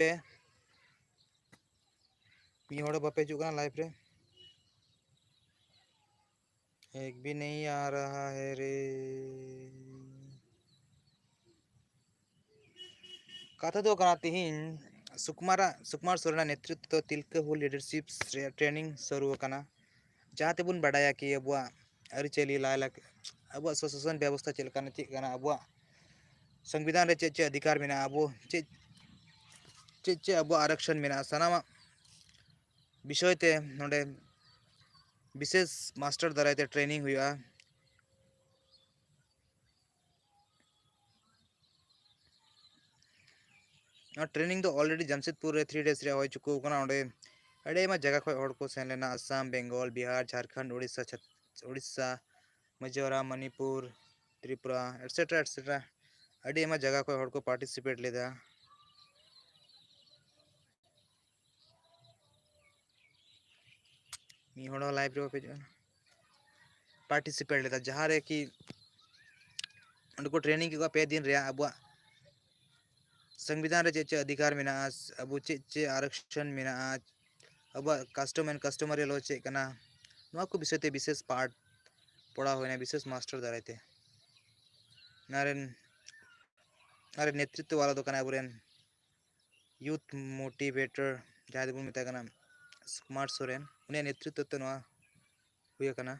पे मी होड़ बापे चुका लाइफ रे एक भी नहीं आ रहा है रे कथा तो कराती ही सुकुमार सोरेन नेतृत्व तो तिलका हुल लीडरशिप ट्रेनिंग शुरू करना जहाँ बन बाडाया कि अब अरिचली लायला अब स्वशासन व्यवस्था चलकाना चेक अब संविधान रे चे अधिकार में अब चे अब आरक्षण में सानामा विषय ते नोडे विशेष मास्टर दारायते ट्रेनिंग हुआ ट्रेनिंग तो ऑलरेडी जमशेदपुर रे 3 days रे हो चुको कना ओडे अड़े मा जगह खय हड़ को सेन लेना असम बंगाल बिहार झारखंड उड़ीसा मिजोरम मणिपुर त्रिपुरा एटसेट्रा अड़ी मा जगह खय हड़ को पार्टिसिपेट लेदा मी हड़ लाइव रे पे पार्टिसिपेट लेदा जहां रे कि उनको ट्रेनिंग के पे दिन रे अब संविधान रे चे अधिकार में अब चे आरक्षण में अब कस्टमर लो चे कना नवा को विषय ते विशेष पार्ट पढ़ा हुआ विशेष मास्टर दारायते नारेन अरे नेतृत्व वाला तो कना अबरेन यूथ मोटिवेटर जहां बन मेता कना सुकुमार सोरेन उन्हें नेतृत्व तो नवा हुआ कना